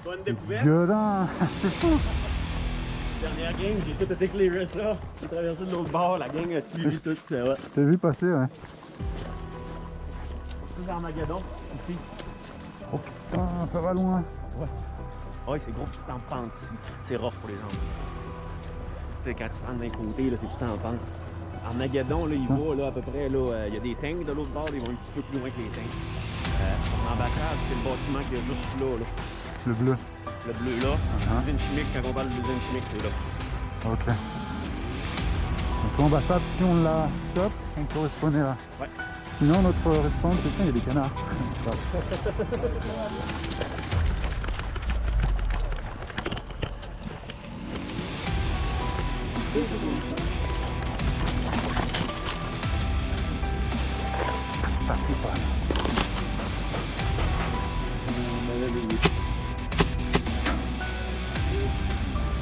Bonne découverte. Gueudin, c'est fou. Dernière game, j'ai tout été clearé ça. J'ai traversé de l'autre bord, la gang a suivi tout. C'est vrai. T'as vu passer, ouais. C'est Armageddon, ici. Oh putain, ça va loin. Ouais. Ouais, c'est gros, pis c'est en pente ici. C'est rough pour les jambes. Tu sais, quand tu rentres d'un côté, là, c'est tout en pente. Armageddon, là, il va, là, à peu près, là, il y a des tanks de l'autre bord, ils vont un petit peu plus loin que les tanks. L'ambassade, c'est le bâtiment qui est juste là, là. Le bleu. Le bleu, là. L'usine chimique, quand on parle de l'usine chimique, c'est là. Ok. Donc l'ambassade, si on la chope, on peut respawner là. Ouais. Sinon, notre respawn, c'est il y a des canards. Parti pas.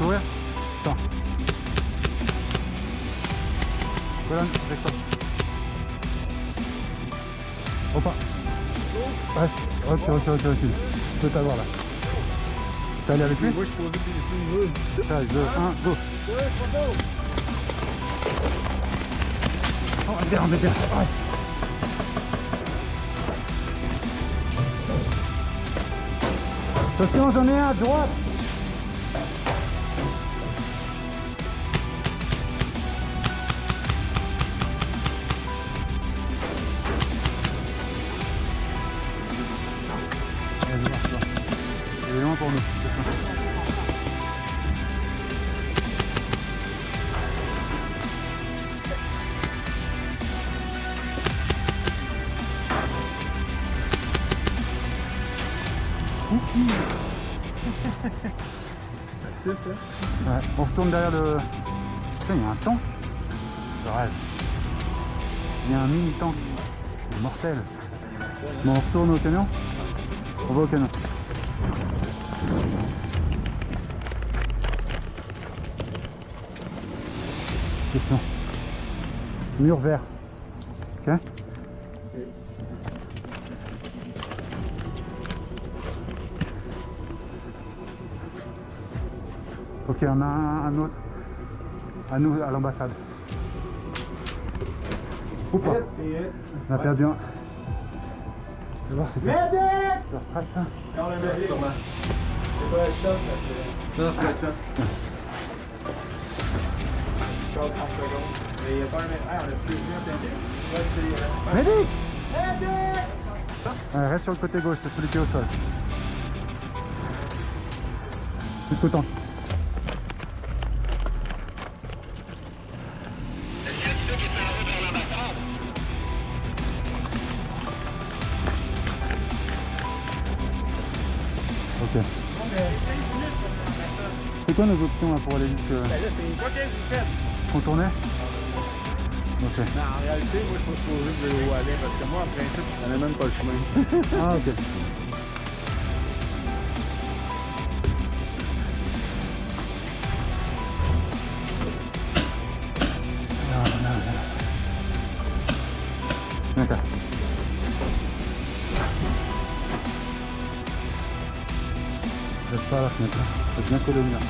Courir. Attends. Colonne, avec toi. Opa. Ouais. Ok. Je peux t'avoir là. Tu vas aller avec lui? Moi, je suis posé des sous. 13, 2, 1, go. Oh, on est bien. Ouais. Attention, j'en ai un à droite. Il est loin pour nous. C'est simple, hein? Ouais, on retourne derrière le... Putain, il y a un tank. Je rêve. Il y a un mini tank. C'est mortel. Bon, on retourne au camion. On va au camion. Question. Mur vert. Ok. Ok, on a un autre. À nous, à l'ambassade. Ou pas. On a perdu un. Je vais voir, c'est fait. Je retraite ça. Non, le medic, comment? C'est pas le shot, non, je fais le shot. Je parle 30 secondes. Mais il n'y a pas un mec. Ah, on a plus vu un Medic! Ouais, reste sur le côté gauche, c'est celui qui est au sol. Jusqu'au temps. Ok. C'est quoi nos options là, pour aller jusque... Ben là, c'est quoi qu'est-ce que vous faites? Contourner? Ok. Non, en réalité, moi, je suis pas supposé de où aller parce que moi, en principe, je connais même pas le chemin. Ah, ok. D'accord. Reste pas à la fenêtre, c'est bien collé au mur.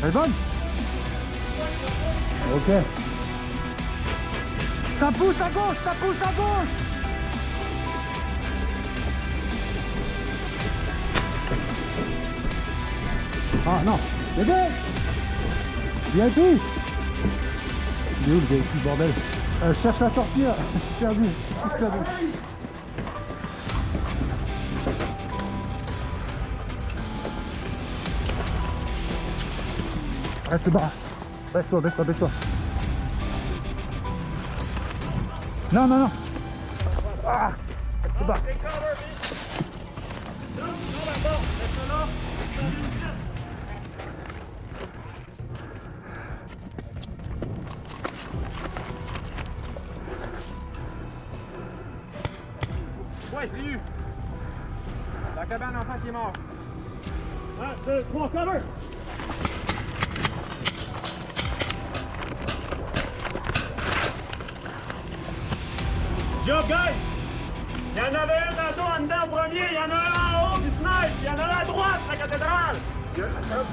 Elle est bonne? Ok. Ça pousse à gauche, ça pousse à gauche. Ah non, aidez! Viens tout! Il est où le véhicule, bordel? Je cherche à sortir, je suis perdu, Reste bas. Baisse-toi. Non. Ah, reste bas. Ouais, je l'ai eu. La cabane en face, il est mort. 1, 2, 3, cover! Job, guys! Il y en avait un tantôt en dedans au premier, il y en a un en haut du snipe, il y en a un à droite, la cathédrale! 30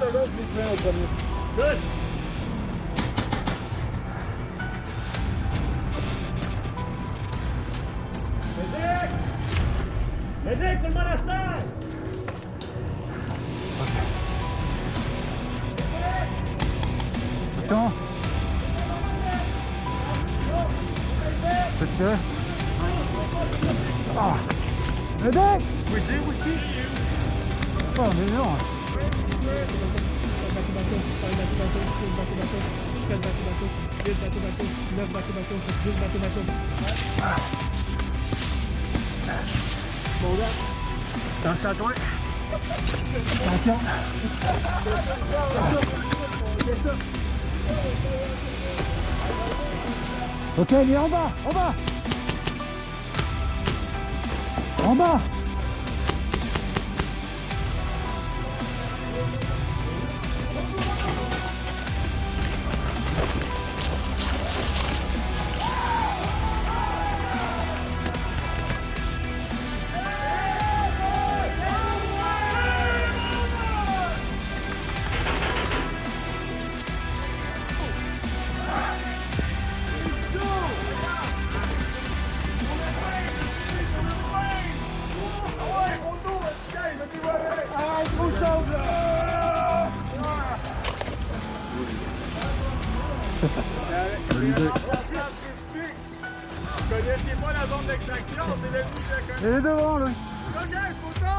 secondes, je l'ai au premier. Good! Médic! Médic, c'est le monastère! Attention. Tu peux tirer. Ah. Médic! Oh mais non. Attention à toi. Attention. Ok, il est en bas, en bas. En bas. Vous connaissiez pas la zone d'extraction, c'est le but de Il est devant, lui. OK, photo!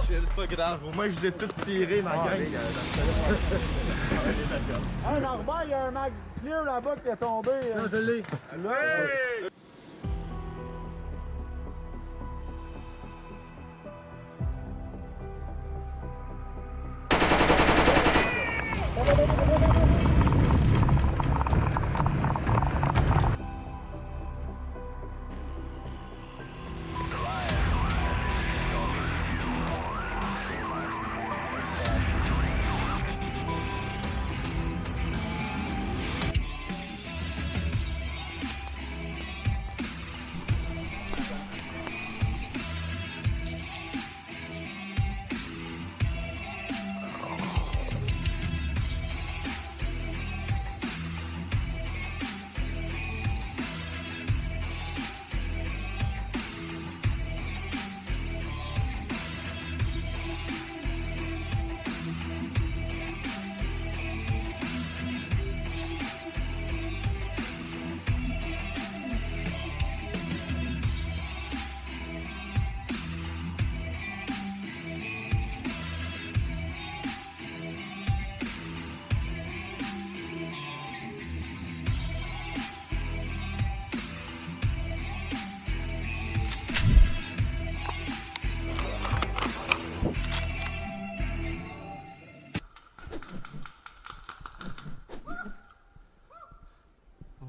C'est pas grave, au moins je vous ai tout tiré, ma gang. Hey, Norbert, il y a un mag clear là-bas qui est tombé. Non, je l'ai. Hey!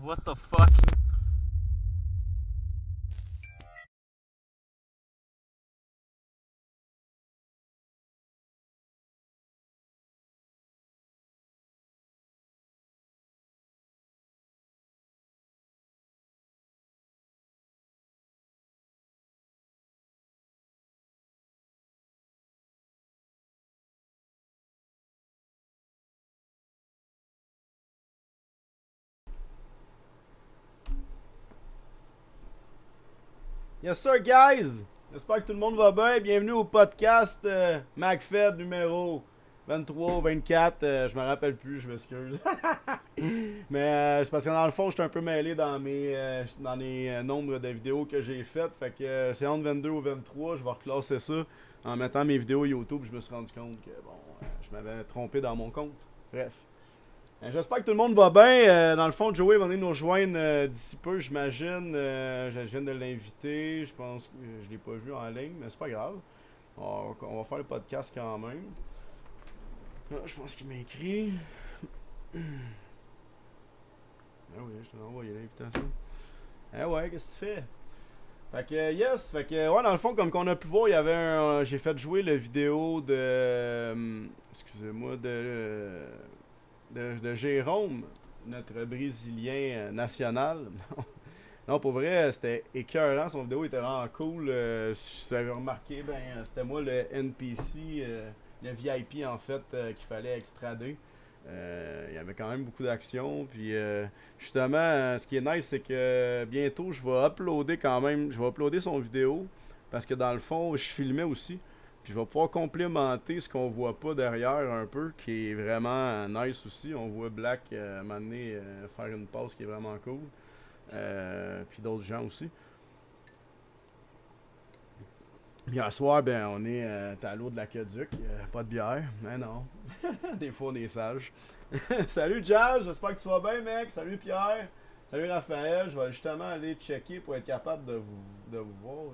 What the fuck? Yes sir guys! J'espère que tout le monde va bien. Bienvenue au podcast MacFed numéro 23 24. Je me rappelle plus, je m'excuse. Mais c'est parce que dans le fond, j'étais un peu mêlé dans les nombres de vidéos que j'ai faites. Fait que c'est entre 22 ou 23. Je vais reclasser ça. En mettant mes vidéos YouTube, je me suis rendu compte que bon, je m'avais trompé dans mon compte. Bref. J'espère que tout le monde va bien. Dans le fond, Joey va venir nous rejoindre d'ici peu, j'imagine. Je viens de l'inviter. Je pense que je l'ai pas vu en ligne, mais c'est pas grave. On va faire le podcast quand même. Ah, je pense qu'il m'a écrit. Ah oui, je t'ai envoyé l'invitation. Ah ouais, qu'est-ce que tu fais? Fait que yes, fait que ouais, dans le fond, comme qu'on a pu voir, il y avait j'ai fait jouer la vidéo de excusez-moi de Jérôme, notre Brésilien national. Non, pour vrai, c'était écœurant. Son vidéo était vraiment cool. Si vous avez remarqué, ben, c'était moi le NPC, le VIP en fait, qu'il fallait extrader. Il y avait quand même beaucoup d'action. Puis justement, ce qui est nice, c'est que bientôt, je vais uploader quand même. Je vais uploader son vidéo. Parce que dans le fond, je filmais aussi. Puis je vais pouvoir complémenter ce qu'on voit pas derrière un peu, qui est vraiment nice aussi. On voit Black m'amener faire une pause qui est vraiment cool. Puis d'autres gens aussi. Puis à soir, ben, on est à l'eau de l'aqueduc. Pas de bière. Mais non. Des fois, on est sage. Salut Jazz, j'espère que tu vas bien, mec. Salut Pierre. Salut Raphaël. Je vais justement aller checker pour être capable de vous voir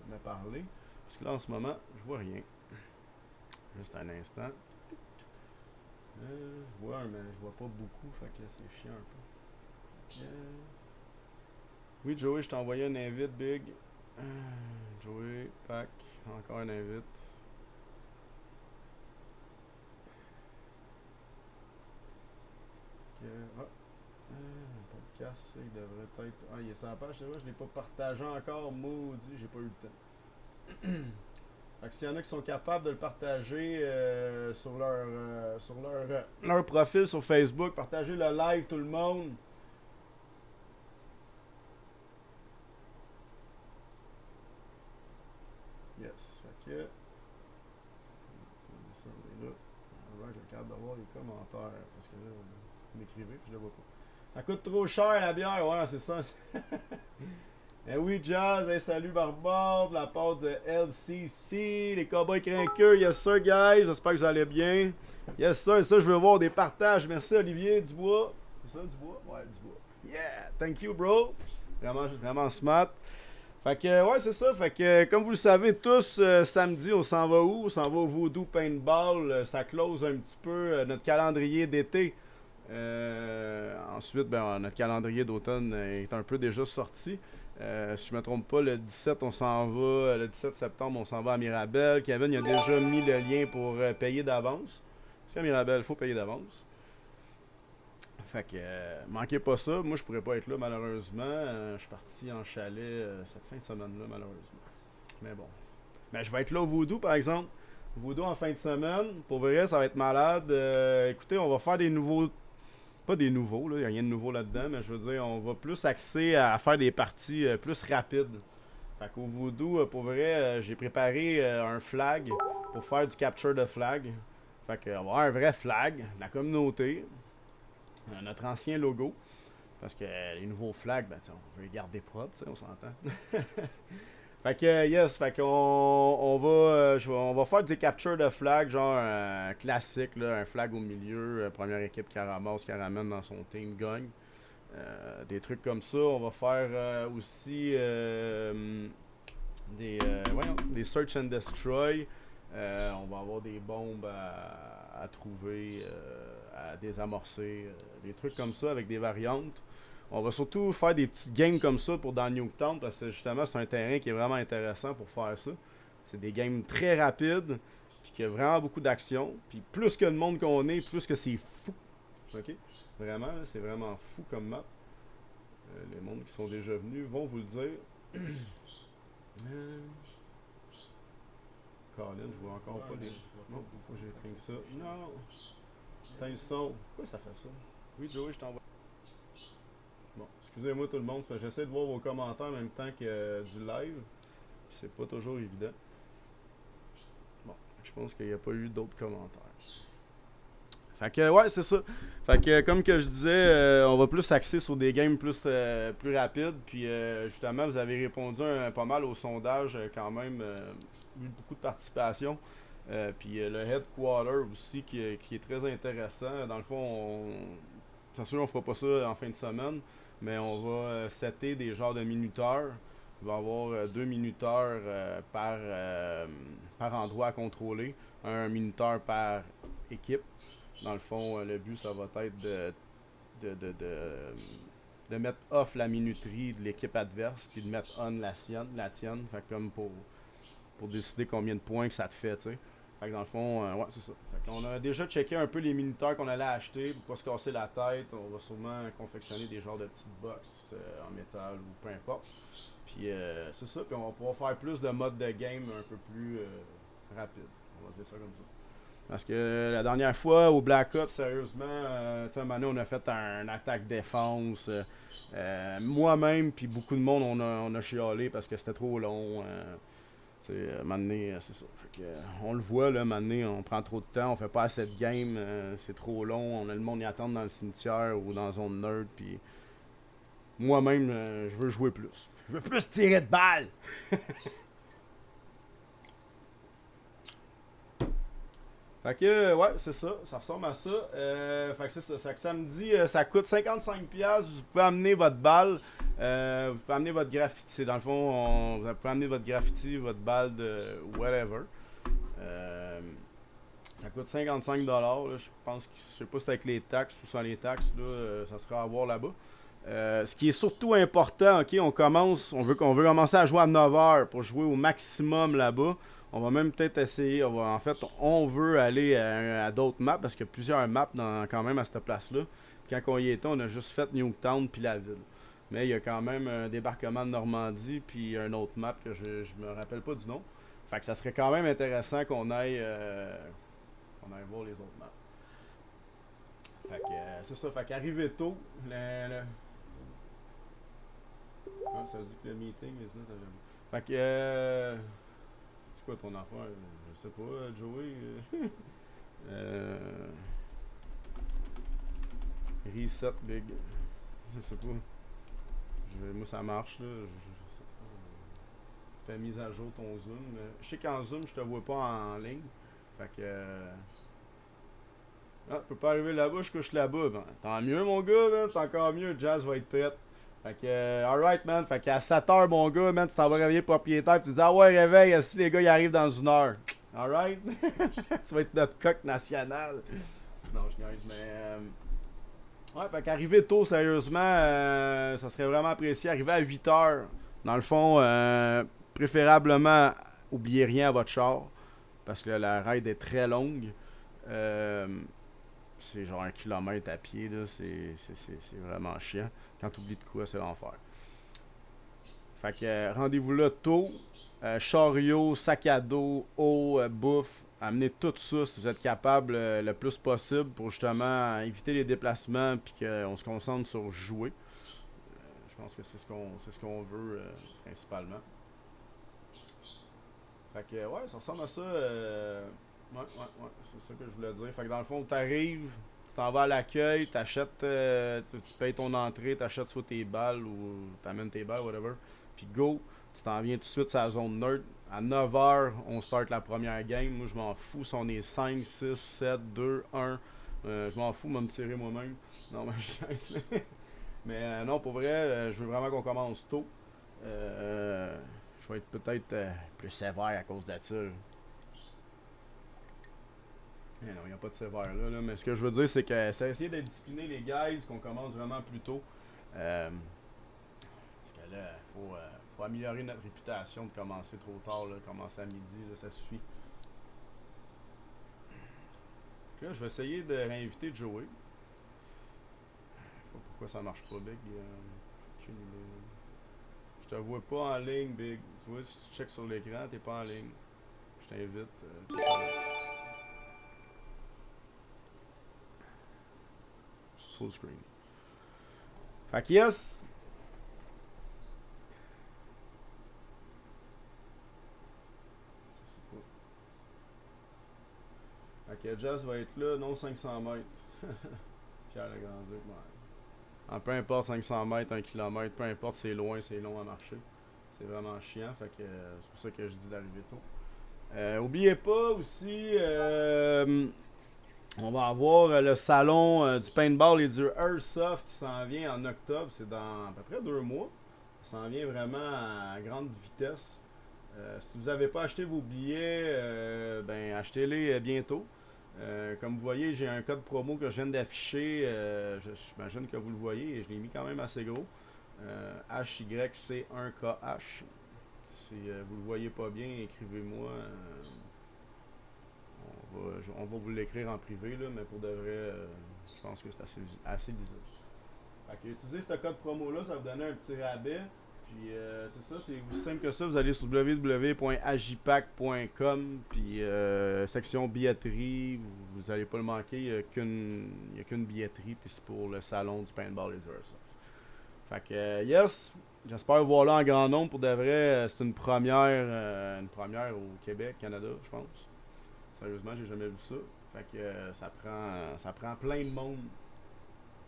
me parler. Parce que là, en ce moment, je vois rien. Juste un instant. Je vois, mais je vois pas beaucoup. Fait que c'est chiant un peu. Oui, Joey, je t'ai envoyé un invite, Big. Joey, Pac, encore un invite. Le podcast, il devrait être. Ah, il est sur la page, c'est vrai, je l'ai pas partagé encore. Maudit, j'ai pas eu le temps. Fait que s'il y en a qui sont capables de le partager sur leur profil sur Facebook, partagez le live, tout le monde. Yes, fait que. Ça, on est là. Avant, je regarde d'avoir les commentaires. Parce que là, vous m'écrivez, puis je le vois pas. Ça coûte trop cher la bière, ouais, c'est ça. Eh oui, Jazz, hey, salut Barbade, la part de LCC, les Cowboys Crinqueux, yes sir, guys, j'espère que vous allez bien. Yes sir, ça, je veux voir des partages. Merci Olivier Dubois. C'est ça, Dubois? Ouais, Dubois. Yeah, thank you, bro. Vraiment, vraiment smart. Fait que, ouais, c'est ça. Fait que, comme vous le savez tous, samedi, on s'en va où? On s'en va au Voodoo Paintball. Ça close un petit peu notre calendrier d'été. Ensuite, ben, notre calendrier d'automne est un peu déjà sorti. Si je ne me trompe pas, le 17, on s'en va. Le 17 septembre, on s'en va à Mirabel. Kevin, il a déjà mis le lien pour payer d'avance. Parce qu'à Mirabel, il faut payer d'avance. Fait que, manquez pas ça. Moi, je pourrais pas être là, malheureusement. Je suis parti en chalet cette fin de semaine-là, malheureusement. Mais bon. Mais je vais être là au Voodoo, par exemple. Voodoo en fin de semaine. Pour vrai, ça va être malade. Écoutez, on va faire des nouveaux. Pas des nouveaux, il n'y a rien de nouveau là-dedans, mais je veux dire, on va plus axer à faire des parties plus rapides. Fait qu'au Voodoo, pour vrai, j'ai préparé un flag pour faire du capture de flag. Fait qu'on va avoir un vrai flag, la communauté, notre ancien logo. Parce que les nouveaux flags, ben, on veut les garder propres, on s'entend. Fait que, yes, fait qu'on on va faire des captures de flag, genre classique, là, un flag au milieu, première équipe qui ramasse, qui ramène dans son team, gagne. Des trucs comme ça. On va faire aussi des search and destroy. On va avoir des bombes à trouver, à désamorcer, des trucs comme ça avec des variantes. On va surtout faire des petites games comme ça pour dans Nuketown parce que justement c'est un terrain qui est vraiment intéressant pour faire ça. C'est des games très rapides, puis qu'il y a vraiment beaucoup d'action. Puis plus que le monde qu'on est, plus que c'est fou. Ok? Vraiment, là, c'est vraiment fou comme map. Les mondes qui sont déjà venus vont vous le dire. Colin, je vois encore pas les. Non, faut que j'éteigne ça. Non! Éteins le son. Pourquoi ça fait ça? Oui, Joey, je t'envoie. Bon, excusez-moi tout le monde, c'est parce que j'essaie de voir vos commentaires en même temps que du live. C'est pas toujours évident. Bon, je pense qu'il n'y a pas eu d'autres commentaires. Fait que, ouais, c'est ça. Fait que, comme que je disais, on va plus axer sur des games plus rapides. Puis, justement, vous avez répondu pas mal au sondage quand même. Eu beaucoup de participation. Puis, le Headquarter aussi qui est très intéressant. Dans le fond, c'est sûr qu'on fera pas ça en fin de semaine. Mais on va setter des genres de minuteurs. Il va y avoir 2 minuteurs par endroit à contrôler. Un minuteur par équipe. Dans le fond, le but, ça va être de mettre off la minuterie de l'équipe adverse puis de mettre on la tienne. Fait comme pour décider combien de points que ça te fait, tu sais. Fait que dans le fond, ouais, c'est ça. Fait qu'on a déjà checké un peu les minuteurs qu'on allait acheter pour pas se casser la tête. On va sûrement confectionner des genres de petites box en métal ou peu importe. Puis c'est ça, puis on va pouvoir faire plus de modes de game un peu plus rapide. On va dire ça comme ça. Parce que la dernière fois au Black Ops, sérieusement, tu sais, à un moment donné, on a fait un attaque-défense. Moi-même, puis beaucoup de monde, on a chialé parce que c'était trop long. Tu sais, à un moment donné, c'est ça. Fait que, on le voit, là, à un moment donné, on prend trop de temps, on fait pas assez de game, c'est trop long. On a le monde y attendre dans le cimetière ou dans la zone nerd, puis moi-même, je veux jouer plus. Je veux plus tirer de balles! Fait que, ouais, c'est ça. Ça ressemble à ça. Fait que c'est ça. C'est que samedi, ça coûte 55$. Vous pouvez amener votre balle. Vous pouvez amener votre graffiti. Dans le fond, vous pouvez amener votre graffiti, votre balle de whatever. Ça coûte 55$. Là, je pense que, je sais pas si c'est avec les taxes ou sans les taxes. Là, ça sera à voir là-bas. Ce qui est surtout important, ok, on veut commencer à jouer à 9h pour jouer au maximum là-bas. On va même peut-être essayer, on veut aller à d'autres maps parce qu'il y a plusieurs maps quand même à cette place-là. Puis quand on y était, on a juste fait Nuketown puis la ville. Mais il y a quand même un débarquement de Normandie puis un autre map que je me rappelle pas du nom. Fait que ça serait quand même intéressant qu'on aille voir les autres maps. Fait que c'est ça, fait qu'arriver tôt, ça dit que le meeting is not available. Fait que c'est quoi ton affaire? Je sais pas, Joey. Reset big. Je sais pas. Moi ça marche là. Je sais pas. Fais mise à jour ton zoom. Je sais qu'en zoom je te vois pas en ligne. Fait que. Ah, tu peux pas arriver là-bas, je couche là-bas. Ben, tant mieux mon gars, man. C'est encore mieux. Jazz va être prête. Fait que, alright, man. Fait qu'à 7h, mon gars, man, tu t'en vas réveiller le propriétaire. Tu te dis, ah ouais, réveille, si les gars, ils arrivent dans 1 heure. Alright? Tu vas être notre coq national. Non, je niaise, mais. Ouais, fait qu'arriver tôt, sérieusement, ça serait vraiment apprécié. Arriver à 8h, dans le fond, préférablement, oubliez rien à votre char. Parce que la ride est très longue. C'est genre 1 kilomètre à pied, là. C'est vraiment chiant. Quand tu oublies de quoi, c'est l'enfer. Fait que rendez-vous là tôt. Chariot, sac à dos, eau, bouffe. Amenez tout ça si vous êtes capable le plus possible pour justement éviter les déplacements puis qu'on se concentre sur jouer. Je pense que c'est ce qu'on veut principalement. Fait que ouais, ça ressemble à ça. Ouais, c'est ça que je voulais dire. Fait que dans le fond, t'arrives, tu t'en vas à l'accueil, t'achètes, tu payes ton entrée, t'achètes soit tes balles ou t'amènes tes balles, whatever. Puis go, tu t'en viens tout de suite sur la zone nerd. À 9h, on start la première game. Moi, je m'en fous si on est 5, 6, 7, 2, 1. Je m'en fous, me tirer moi-même. Non, mais je mais non, pour vrai, je veux vraiment qu'on commence tôt. Je vais être peut-être plus sévère à cause de ça. Mais non, il n'y a pas de sévère là, mais ce que je veux dire, c'est que c'est essayer d'être discipliné les guys, qu'on commence vraiment plus tôt. Parce que là, faut améliorer notre réputation de commencer trop tard, là, commencer à midi, là, ça suffit. Donc là, je vais essayer de réinviter Joey. Je sais pas pourquoi ça marche pas, Big. Je te vois pas en ligne, Big. Tu vois, si tu checks sur l'écran, t'es pas en ligne. Je t'invite. Full screen. Fait que yes! Fait que Jazz va être là, non 500 mètres. Pierre Lagrandier, ouais. Peu importe 500 mètres, 1 km, peu importe c'est loin, c'est long à marcher. C'est vraiment chiant, fait que c'est pour ça que je dis d'arriver tôt. Oubliez pas aussi, on va avoir le salon du paintball et du airsoft qui s'en vient en octobre. C'est dans à peu près 2 mois. Ça s'en vient vraiment à grande vitesse. Si vous n'avez pas acheté vos billets, ben achetez-les bientôt. Comme vous voyez, j'ai un code promo que je viens d'afficher. J'imagine que vous le voyez et je l'ai mis quand même assez gros. HYC1KH. Si vous le voyez pas bien, écrivez-moi. on va vous l'écrire en privé, là, mais pour de vrai, je pense que c'est assez lisible. Fait que utilisez ce code promo-là, ça va vous donner un petit rabais. Puis c'est ça, c'est aussi simple que ça. Vous allez sur www.agipac.com, puis section billetterie, vous n'allez pas le manquer. Il n'y a qu'une billetterie, puis c'est pour le salon du Paintball et du Airsoft. Fait que yes, j'espère vous voir là en grand nombre. Pour de vrai, c'est une première au Québec, Canada, je pense. Sérieusement, j'ai jamais vu ça. Fait que ça prend plein de monde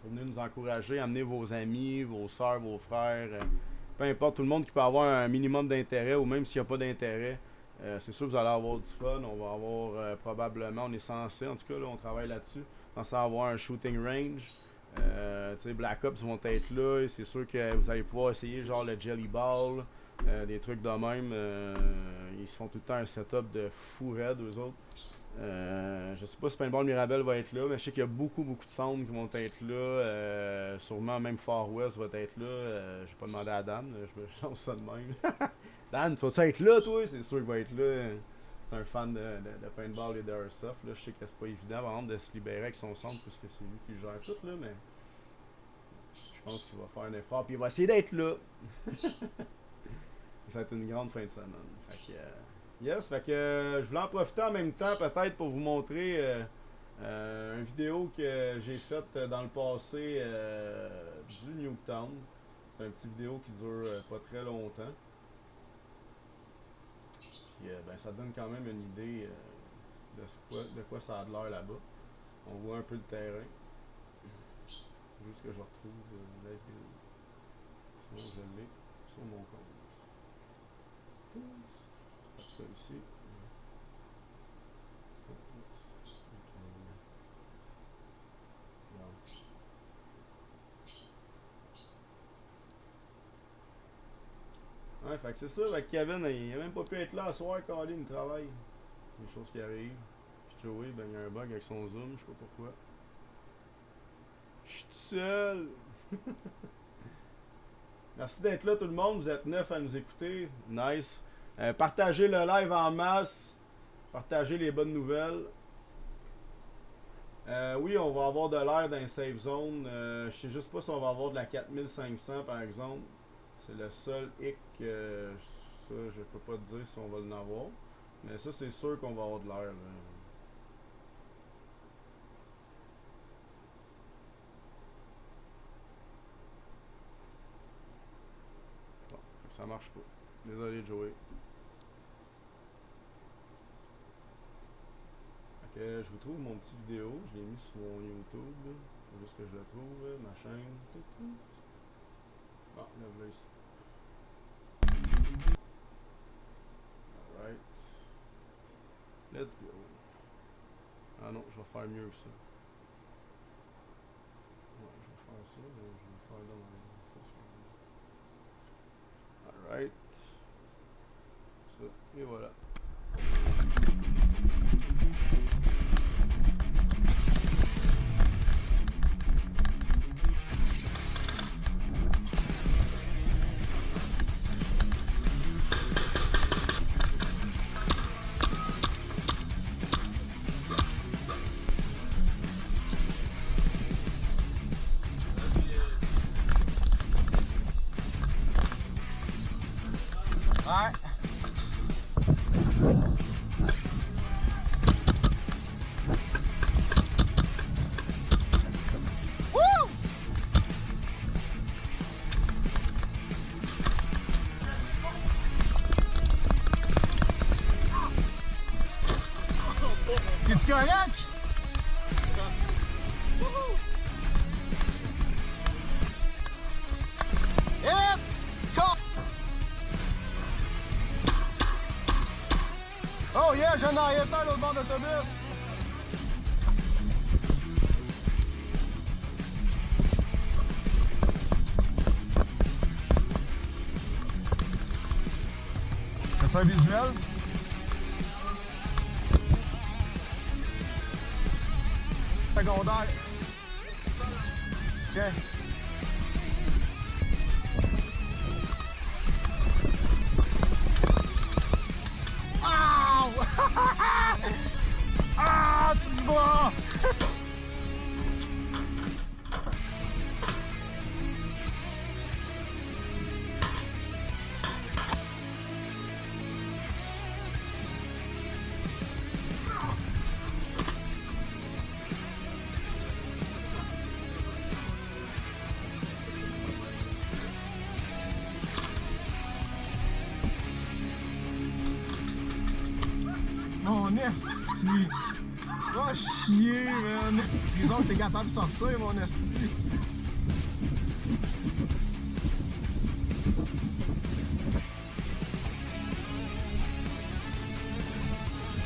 pour venir nous encourager, amener vos amis, vos soeurs, vos frères, peu importe, tout le monde qui peut avoir un minimum d'intérêt ou même s'il n'y a pas d'intérêt. C'est sûr que vous allez avoir du fun. On va avoir probablement, on est censé, en tout cas, là, on travaille là-dessus, censé avoir un shooting range. Black Ops vont être là. Et c'est sûr que vous allez pouvoir essayer genre le Jelly Ball, des trucs de même. Ils se font tout le temps un setup de fou raide, eux autres. Je sais pas si Paintball Mirabel va être là, mais je sais qu'il y a beaucoup de sound qui vont être là. Sûrement même Far West va être là. J'ai pas demandé à Dan, je lance ça de même. Dan, tu vas être là, toi? C'est sûr qu'il va être là. C'est un fan de Paintball et de Airsoft. Là. Je sais que c'est pas évident par exemple de se libérer avec son centre parce que c'est lui qui gère tout, là, mais je pense qu'il va faire un effort puis il va essayer d'être là. Ça va être une grande fin de semaine. Fait que, yes, fait que je voulais en profiter en même temps peut-être pour vous montrer une vidéo que j'ai faite dans le passé du Nuketown. C'est une petite vidéo qui dure pas très longtemps. Puis ça donne quand même une idée de quoi ça a de l'air là-bas. On voit un peu le terrain. Juste que je retrouve la vidéo. Sinon je l'ai sur mon compte. Ça ici. Ouais, fait que c'est ça, avec Kevin, il a même pas pu être là ce soir, Colin, il travaille. Des choses qui arrivent. Puis Joey, ben il y a un bug avec son zoom, je sais pas pourquoi. Je suis tout seul. Merci d'être là tout le monde, vous êtes 9 à nous écouter. Nice. Partagez le live en masse. Partagez les bonnes nouvelles. Oui, on va avoir de l'air dans les safe zone. Je sais juste pas si on va avoir de la 4500 par exemple. C'est le seul hic. Ça, je peux pas te dire si on va en avoir. Mais ça, c'est sûr qu'on va avoir de l'air. Bon, ça marche pas. Désolé, Joey. Je vous trouve mon petit vidéo, je l'ai mis sur mon YouTube. Faut juste que je le trouve, ma chaîne. Bon, là, voilà ici. Alright. Let's go. Ah non, je vais faire mieux que ça. Ouais, je vais faire ça, mais je vais faire dans Alright. Ça, et voilà. Ouais. Woo! Es-tu correct? Hit! Call! Oh yeah, j'en ai arrière à l'autre bord d'autobus. C'est un visuel? Secondaire. Ok. Ow! Ah! en dessous du bras! Mon esti! Va chier, man! Les autres, t'es capable de sortir, mon esti!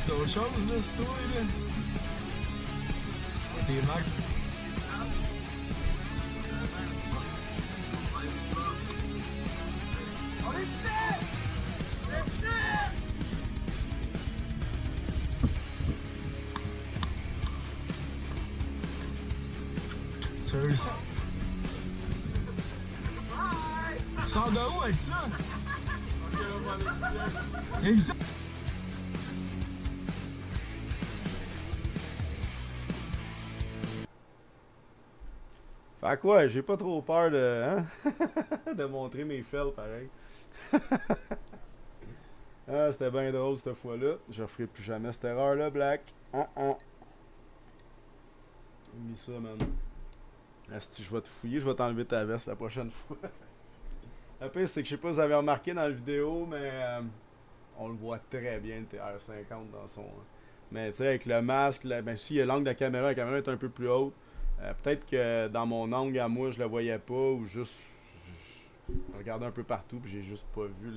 C'est autre chose, là, c'est toi, là! T'es Mac. Sérieux? Tu sors de où avec ça? Exact! Fait que ouais, j'ai pas trop peur de, hein? de montrer mes fails pareil. Ah, c'était bien drôle cette fois-là. Je referai plus jamais cette erreur-là, Black. Oublie ça, man. Asti, je vais te fouiller, je vais t'enlever ta veste la prochaine fois. Le pire, c'est que je sais pas si vous avez remarqué dans la vidéo, mais on le voit très bien, le TR50 dans son. Mais tu sais, avec le masque, ben si, il y a l'angle de la caméra est un peu plus haute. Peut-être que dans mon angle à moi, je le voyais pas, ou juste. Je regardais un peu partout, puis j'ai juste pas vu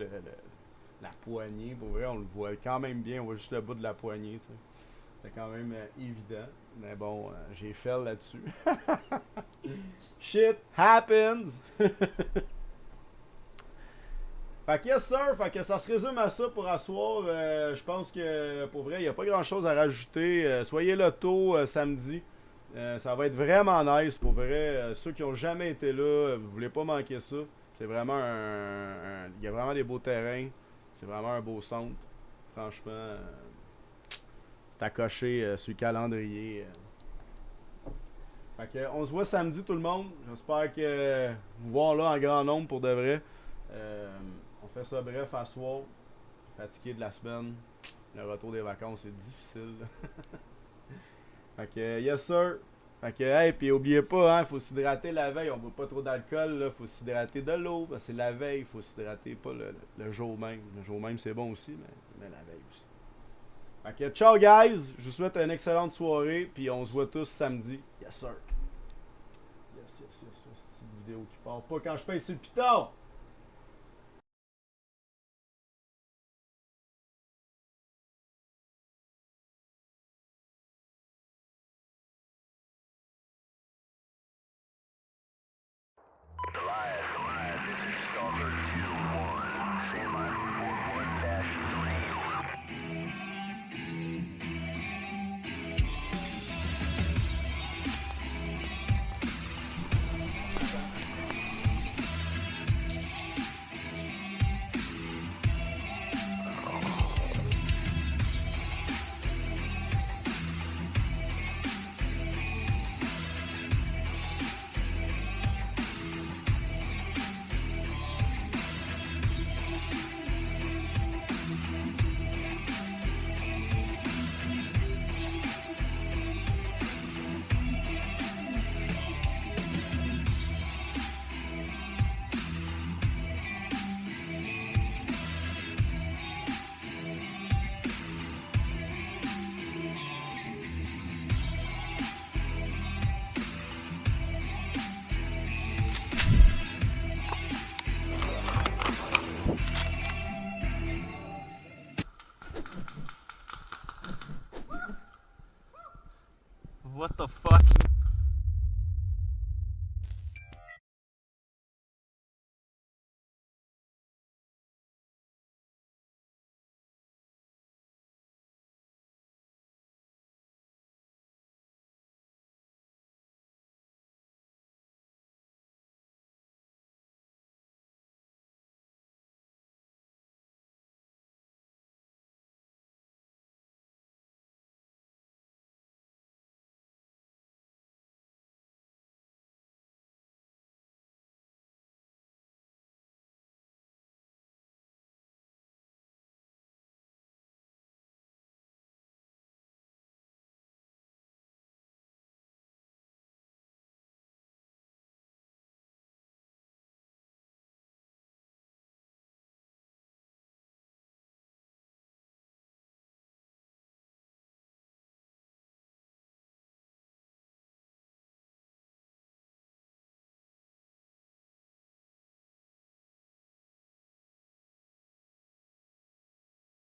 la poignée. Pour vrai, on le voit quand même bien, on voit juste le bout de la poignée, tu sais. C'était quand même évident. Mais bon, j'ai fail là-dessus. Shit happens! Fait que yes sir, fait que ça se résume à ça pour asseoir. Je pense que pour vrai, il n'y a pas grand chose à rajouter. Soyez là tôt samedi. Ça va être vraiment nice pour vrai. Ceux qui n'ont jamais été là, vous voulez pas manquer ça. C'est vraiment il y a vraiment des beaux terrains. C'est vraiment un beau centre. Franchement, c'est à cocher sur le calendrier. Fait que, on se voit samedi tout le monde. J'espère que vous voir là en grand nombre pour de vrai. On fait ça bref à soir. Fatigué de la semaine. Le retour des vacances est difficile. Fait que yes sir. Fait que hey, puis oubliez pas, hein, faut s'hydrater la veille. On boit pas trop d'alcool, là. Faut s'hydrater de l'eau. C'est la veille, faut s'hydrater pas le jour même. Le jour même c'est bon aussi, mais la veille aussi. Fait que ciao guys, je vous souhaite une excellente soirée, puis on se voit tous samedi. Yes sir. Yes, cette vidéo qui part pas quand je paye sur le piton. Goliath, this is Stalker 2-1. Stand by.